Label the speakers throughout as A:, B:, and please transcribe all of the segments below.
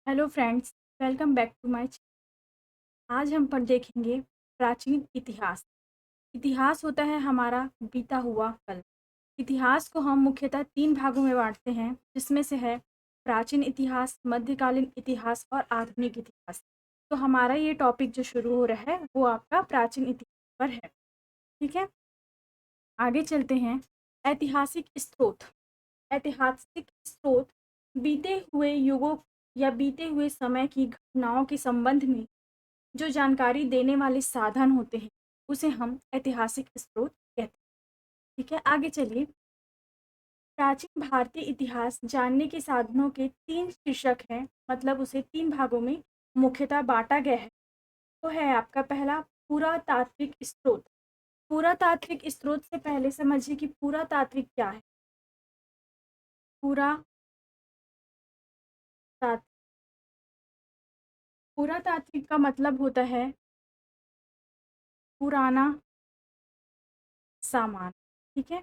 A: Hello friends, welcome back to my channel. आज हम पर देखेंगे प्राचीन इतिहास। इतिहास होता है हमारा बीता हुआ कल। इतिहास को हम मुख्यतः 3 भागों में बांटते हैं, जिसमें से है प्राचीन इतिहास, मध्यकालीन इतिहास और आधुनिक इतिहास। तो हमारा ये टॉपिक जो शुरू हो रहा है वो आपका प्राचीन इतिहास पर है। ठीक है, आगे चलते हैं। ऐतिहासिक स्रोत। ऐतिहासिक स्रोत बीते हुए युगों या बीते हुए समय की घटनाओं के संबंध में जो जानकारी देने वाले साधन होते हैं, उसे हम ऐतिहासिक स्रोत कहते हैं। ठीक है, आगे चलिए। प्राचीन भारतीय इतिहास जानने के साधनों के 3 शीर्षक हैं, मतलब उसे 3 भागों में मुख्यतः बांटा गया है। तो है आपका पहला पुरातात्विक स्रोत। पुरातात्विक स्रोत से पहले समझिए कि पुरातात्विक क्या है। पुरातात्विक पुरातात्विक का मतलब होता है पुराना सामान। ठीक है,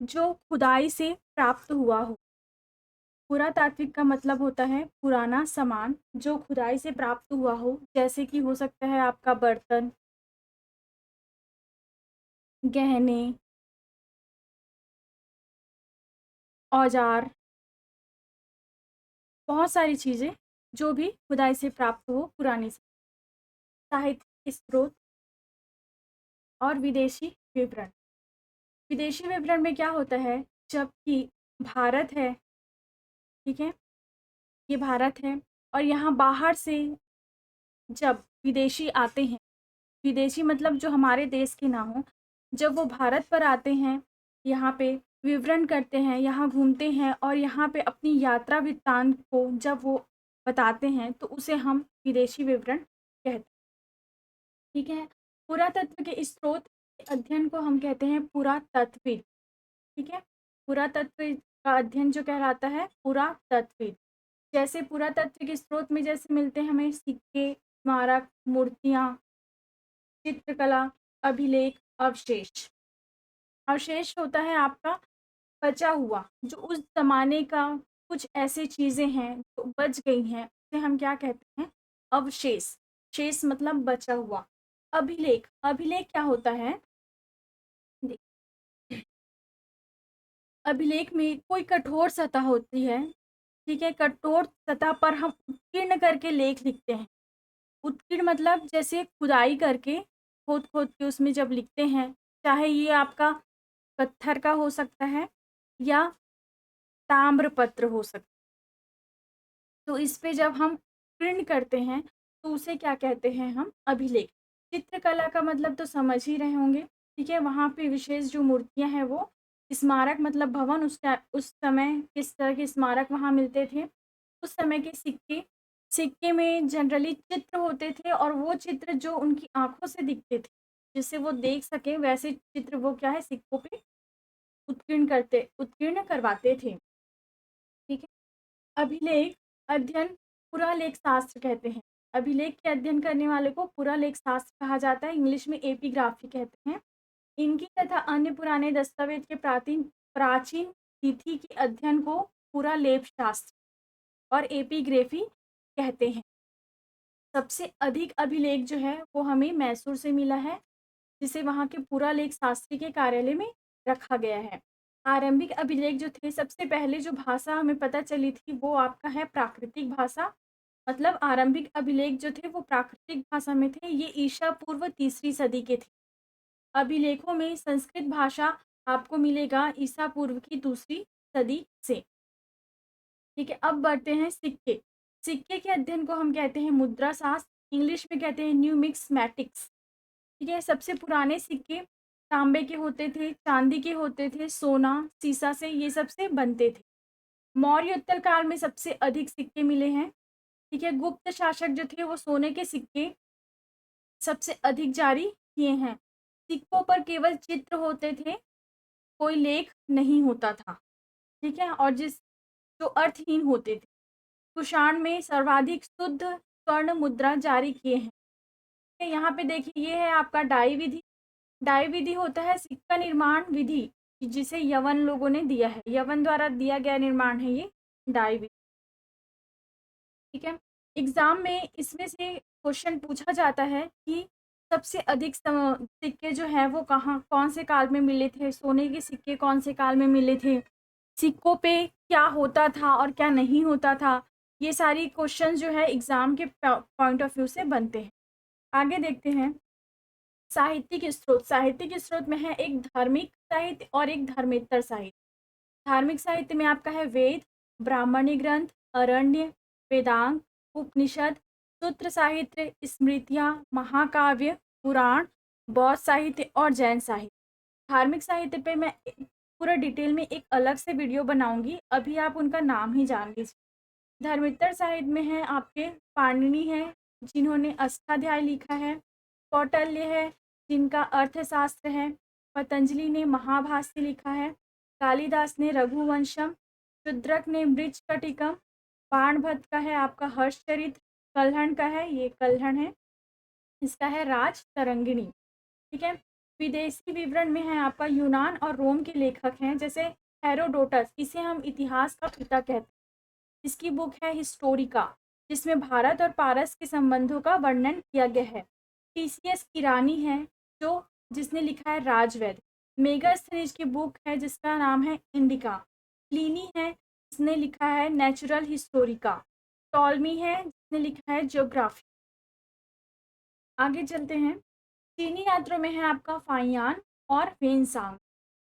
A: जो खुदाई से प्राप्त हुआ हो। पुरातात्विक का मतलब होता है पुराना सामान जो खुदाई से प्राप्त हुआ हो, जैसे कि हो सकता है आपका बर्तन, गहने, औजार, बहुत सारी चीजें जो भी खुदाई से प्राप्त हो पुरानी से। साहित्यिक स्रोत और विदेशी विवरण। विदेशी विवरण में क्या होता है, जबकि भारत है, ठीक है, ये भारत है और यहाँ बाहर से जब विदेशी आते हैं, विदेशी मतलब जो हमारे देश के ना हो, जब वो भारत पर आते हैं, यहाँ पे विवरण करते हैं, यहाँ घूमते हैं और यहाँ पे अपनी यात्रा वृत्तांत को जब वो बताते हैं, तो उसे हम विदेशी विवरण कहते हैं। ठीक है, पुरातत्व के स्रोत अध्ययन को हम कहते हैं पुरातत्विद। ठीक है, पुरातत्व का अध्ययन जो कहलाता है पुरातत्विद। जैसे पुरातत्व के स्रोत में जैसे मिलते हैं हमें सिक्के, स्मारक, मूर्तियाँ, चित्रकला, अभिलेख, अवशेष। अवशेष होता है आपका बचा हुआ, जो उस ज़माने का कुछ ऐसी चीज़ें हैं जो बच गई हैं, उसे हम क्या कहते हैं, अवशेष। शेष मतलब बचा हुआ। अभिलेख, अभिलेख क्या होता है, अभिलेख में कोई कठोर सतह होती है। ठीक है, कठोर सतह पर हम उत्कीर्ण करके लेख लिखते हैं। उत्कीर्ण मतलब जैसे खुदाई करके खोद खोद के उसमें जब लिखते हैं, चाहे ये आपका पत्थर का हो सकता है या ताम्रपत्र हो सकता है, तो इस पे जब हम प्रिंट करते हैं तो उसे क्या कहते हैं, हम अभिलेख। चित्रकला का मतलब तो समझ ही रहे होंगे। ठीक है, वहाँ पे विशेष जो मूर्तियाँ हैं वो स्मारक मतलब भवन, उस समय किस तरह के स्मारक वहाँ मिलते थे। उस समय के सिक्के, सिक्के में जनरली चित्र होते थे और वो चित्र जो उनकी आँखों से दिखते थे, जिससे वो देख सकें, वैसे चित्र वो क्या है सिक्कों पे उत्कीर्ण करवाते थे। ठीक है, अभिलेख अध्ययन पुरालेख शास्त्र कहते हैं। अभिलेख के अध्ययन करने वाले को पुरालेख शास्त्र कहा जाता है, इंग्लिश में एपिग्राफी कहते हैं। इनकी तथा अन्य पुराने दस्तावेज के प्राचीन तिथि के अध्ययन को पुरालेख शास्त्र और एपिग्राफी कहते हैं। सबसे अधिक अभिलेख जो है वो हमें मैसूर से मिला है, जिसे वहाँ के पुरालेख शास्त्री के कार्यालय में रखा गया है। आरंभिक अभिलेख जो थे, सबसे पहले जो भाषा हमें पता चली थी वो आपका है प्राकृतिक भाषा। मतलब आरंभिक अभिलेख जो थे वो प्राकृतिक भाषा में थे। ये ईसा पूर्व 3री सदी के थे। अभिलेखों में संस्कृत भाषा आपको मिलेगा ईसा पूर्व की 2री सदी से। ठीक है, अब बढ़ते हैं सिक्के। सिक्के के अध्ययन को हम कहते हैं मुद्रा शास्त्र, इंग्लिश में कहते हैं न्यूमिस्मैटिक्स। ठीक है, सबसे पुराने सिक्के तांबे के होते थे, चांदी के होते थे, सोना, सीसा से ये सब से बनते थे। मौर्य उत्तर काल में सबसे अधिक सिक्के मिले हैं। ठीक है, गुप्त शासक जो थे वो सोने के सिक्के सबसे अधिक जारी किए हैं। सिक्कों पर केवल चित्र होते थे, कोई लेख नहीं होता था। ठीक है, और जो अर्थहीन होते थे। कुषाण में सर्वाधिक शुद्ध स्वर्ण मुद्रा जारी किए हैं। यहाँ पे देखिए, ये है आपका डाई विधि। डाई विधि होता है सिक्का निर्माण विधि, जिसे यवन लोगों ने दिया है, यवन द्वारा दिया गया निर्माण है ये डाई विधि। ठीक है। एग्ज़ाम में इसमें से क्वेश्चन पूछा जाता है कि सबसे अधिक सिक्के जो हैं वो कहाँ कौन से काल में मिले थे, सोने के सिक्के कौन से काल में मिले थे, सिक्कों पे क्या होता था और क्या नहीं होता था। ये सारी क्वेश्चन जो है एग्ज़ाम के पॉइंट ऑफ व्यू से बनते हैं। आगे देखते हैं साहित्यिक स्रोत। साहित्यिक स्रोत में है एक धार्मिक साहित्य और एक धर्मेतर साहित्य। धार्मिक साहित्य में आपका है वेद, ब्राह्मणी ग्रंथ, अरण्य, वेदांग, उपनिषद, सूत्र साहित्य, स्मृतियाँ, महाकाव्य, पुराण, बौद्ध साहित्य और जैन साहित्य। धार्मिक साहित्य पे मैं पूरा डिटेल में एक अलग से वीडियो बनाऊंगी, अभी आप उनका नाम ही जान लीजिए। धर्मेतर साहित्य में है आपके पाणिनि है जिन्होंने अष्टाध्याय लिखा है, कौटिल्य है जिनका अर्थशास्त्र है, पतंजलि ने महाभाष्य लिखा है, कालिदास ने रघुवंशम, शूद्रक ने मृच्छकटिकम, बाणभट्ट का है आपका हर्षचरित्र, कल्हण का है ये कल्हण है, इसका है राज तरंगिणी। ठीक है। विदेशी विवरण में है आपका यूनान और रोम के लेखक हैं जैसे हेरोडोटस, इसे हम इतिहास का पिता कहते हैं। इसकी बुक है हिस्टोरिका जिसमें भारत और पारस के संबंधों का वर्णन किया गया है। टीसीएस ईरानी है जो जिसने लिखा है राजवेद। मेगास्थनीज की बुक है जिसका नाम है इंडिका। प्लिनी है जिसने लिखा है नेचुरल हिस्टोरिका। टॉलमी है जिसने लिखा है ज्योग्राफी। आगे चलते हैं। चीनी यात्रों में है आपका फाइयान और वेनसांग।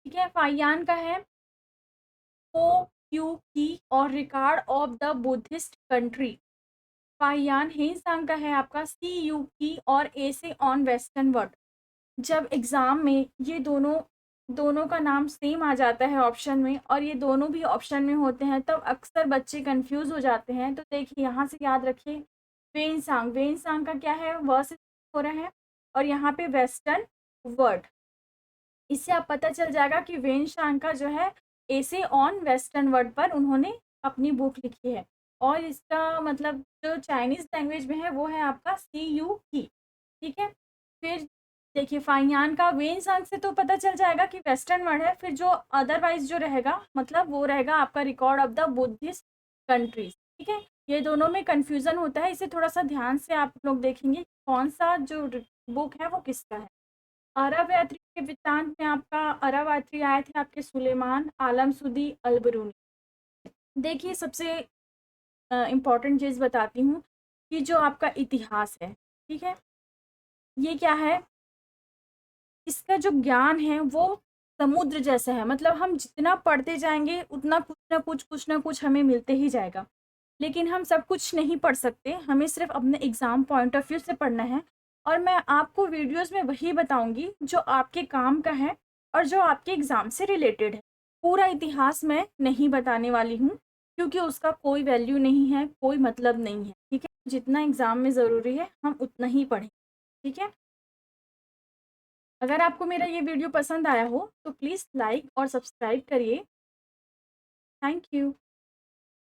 A: ठीक है। फाइयान का है ओ क्यू की और record of the Buddhist country. Fa-Hien Hiuen Tsang का है आपका सी यू की और ए से ऑन वेस्टर्न वर्ल्ड। जब एग्ज़ाम में ये दोनों दोनों का नाम सेम आ जाता है ऑप्शन में और ये दोनों भी ऑप्शन में होते हैं तब अक्सर बच्चे कंफ्यूज हो जाते हैं। तो देखिए यहाँ से याद रखिए वेनसांग, वेनसांग का क्या है वह से हो रहा है और यहाँ पे वेस्टर्न वर्ल्ड। इससे आप पता चल जाएगा कि वेनसांग का जो है ऐसे ऑन वेस्टर्न वर्ल्ड पर उन्होंने अपनी बुक लिखी है और इसका मतलब जो चाइनीज लैंग्वेज में है वो है आपका सी यू की। ठीक है। फिर देखिए फाइयान का वेनसांग से तो पता चल जाएगा कि वेस्टर्न वर्ल्ड है, फिर जो अदरवाइज जो रहेगा मतलब वो रहेगा आपका record of the Buddhist countries. ठीक है। ये दोनों में कंफ्यूजन होता है, इसे थोड़ा सा ध्यान से आप लोग देखेंगे कौन सा जो बुक है वो किसका है। अरब यात्री के वृत्तांत में आपका अरब यात्री आए थे आपके सुलेमान आलमसुदी अलबरूनी। देखिए सबसे इम्पॉर्टेंट चीज़ बताती हूँ कि जो आपका इतिहास है, ठीक है, ये क्या है, इसका जो ज्ञान है वो समुद्र जैसा है। मतलब हम जितना पढ़ते जाएंगे उतना कुछ ना कुछ हमें मिलते ही जाएगा, लेकिन हम सब कुछ नहीं पढ़ सकते, हमें सिर्फ अपने एग्ज़ाम पॉइंट ऑफ व्यू से पढ़ना है। और मैं आपको वीडियोस में वही बताऊंगी जो आपके काम का है और जो आपके एग्ज़ाम से रिलेटेड है। पूरा इतिहास मैं नहीं बताने वाली हूँ क्योंकि उसका कोई वैल्यू नहीं है, कोई मतलब नहीं है। ठीक है। जितना एग्ज़ाम में ज़रूरी है हम उतना ही पढ़ें। ठीक है। अगर आपको मेरा ये वीडियो पसंद आया हो तो प्लीज़ लाइक और सब्सक्राइब करिए। Thank you.